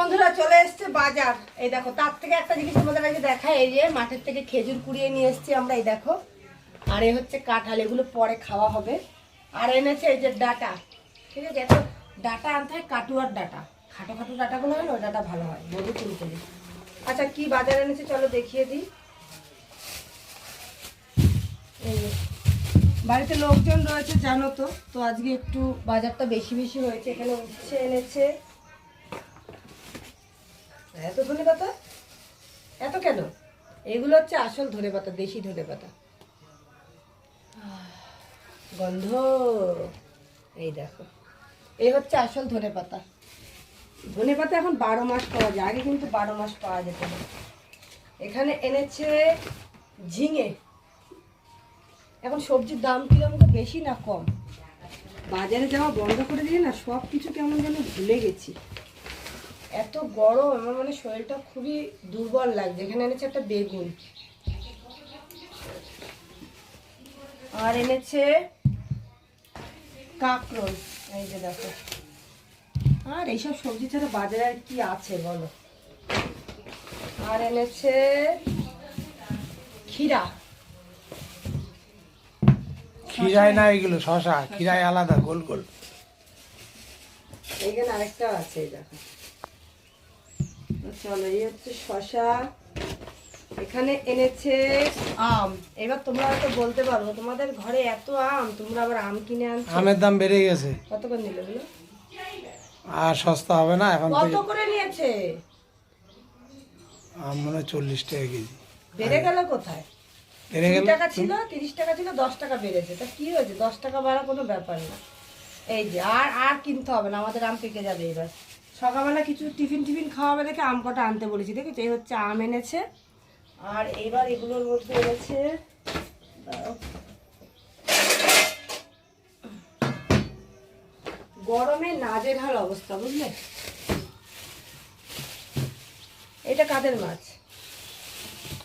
বন্ধুরা চলে এসছে বাজার। এই দেখো, তার থেকে একটা জিনিস তোমাদের আগে দেখায়। এই যে মাঠের থেকে খেজুর কুড়িয়ে নিয়ে এসছি আমরা, এই দেখো। আর এই হচ্ছে কাঁঠাল, এগুলো পরে খাওয়া হবে। আর এনেছে এই যে ডাটা, ঠিক আছে। এত ডাটা আনতে হয়, কাটুয়ার ডাটা, খাটো খাটো ডাটাগুলো হয় না, ওই ডাটা ভালো হয়, বড় চুলকুলি। আচ্ছা কি বাজার এনেছে চলো দেখিয়ে দিই। এই যে বাড়িতে লোকজন রয়েছে জানো তো, তো আজকে একটু বাজারটা বেশি বেশি হয়েছে। এখানে উচ্ছে এনেছে। এত ধনেপাতা, এত কেন? এগুলো হচ্ছে আসল ধনেপাতা, দেশি ধনেপাতা। গন্ধ, এই দেখো, এই হচ্ছে আসল ধনেপাতা। ধনেপাতা এখন 12 মাস পাওয়া যায়, আগে কিন্তু 12 মাস পাওয়া যেত না। এখানে এনেছে ঝিঙে। এখন সবজির দাম কিরকম, তো বেশি না কম? বাজারে যাওয়া বন্ধ করে দিয়ে না, সব কিছু কেমন যেন ভুলে গেছি। এত গরম, আমার মানে শরীরটা খুবই দুর্বল লাগছে। এখানে এনেছে একটা বেগুন, আর এনেছে কাঁকরোল, এই যে দেখো। আর এইসব সবজি ছাড়া বাজারে আর কি আছে বলো। আর এনেছে ক্ষীরা। খিরায় না, এগুলো শশা, খিরায় আলাদা গোল গোল। এইখানে আরেকটা আছে, এই দেখো। চলো, এই হচ্ছে শশা। এখানে এনেছে আম। এবার তোমরা হয়তো বলতে পারবো, তোমাদের ঘরে এত আম, তোমরা আবার আম কিনে আনছো। আমের দাম বেড়ে গেছে, কত করে নিল এগুলো? আর সস্তা হবে না এখন কত থেকে। করে নিয়েছে? আম মনে হয় 40 টাকা কেজি। বেড়ে গেল কোথায়? বেড়ে 20 গেল। টাকা ছিল, 30 টাকা ছিল, 10 টাকা বেড়েছে। তা কি হয়েছে? 10 টাকা বাড়া কোনো ব্যাপার না। এই যে আর আর কিনতে হবে না, আমাদের আম পেকে যাবে এবার। সকালবেলা কিছু টিফিন খাওয়াবে দেখে আম কটা আনতে বলেছি, দেখেছো? এই হচ্ছে আম এনেছে। আর এবার এগুলোর মধ্যে এনেছে, দাঁড়াও, গরমে নাজেহাল অবস্থা, বুঝলে? এটা কাদের মাছ?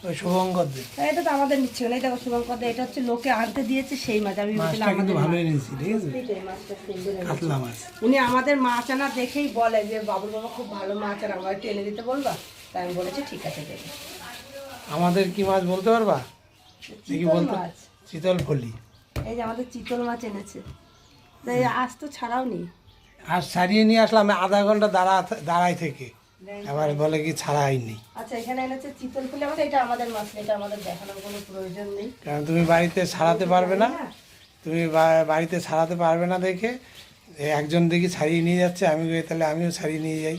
ওই শুভঙ্কর দে এটা তো আমাদের নিচ্ছে না। এটা শুভঙ্কর দা, এটা হচ্ছে লোকে আনতে দিয়েছে সেই মাছ। আমি মাছটা ভেবেছিলাম কিন্তু আমাদের ভালোই মাছ। নিয়েছি, ঠিক আছে। এই মাছটা সুন্দর এনেছে। কাতলা মাছ। উনি আমাদের মাছ আনা দেখেই বলে যে বাবুর বাবা খুব ভালো মাছ, আর আমার একটু এনে দিতে বলবা। তাই আমি বলেছি ঠিক আছে দেবে। আমাদের কি মাছ বলতে পারবা? দেখি চিতল বলতে। মাছ। চিতল ফলি। এই যে আমাদের চিতল মাছ এনেছে। তাই আজ তো ছাড়াও নি। আর ছাড়িয়ে নিয়ে আসলাম আধা ঘন্টা দাঁড়াই থেকে, এবার বলে কি ছাড়া হয়নি। আচ্ছা এখানে এনেছে চিতল ফুলে। আমাদের এটা আমাদের মাছ, এটা আমাদের দেখানোর কোনো প্রয়োজন নেই। কারণ তুমি বাড়িতে ছাড়াতে পারবে না, তুমি বাড়িতে ছাড়াতে পারবে না দেখে একজন দেখি ছাড়িয়ে নিয়ে যাচ্ছে, আমি তাহলে আমিও ছাড়িয়ে নিয়ে যাই।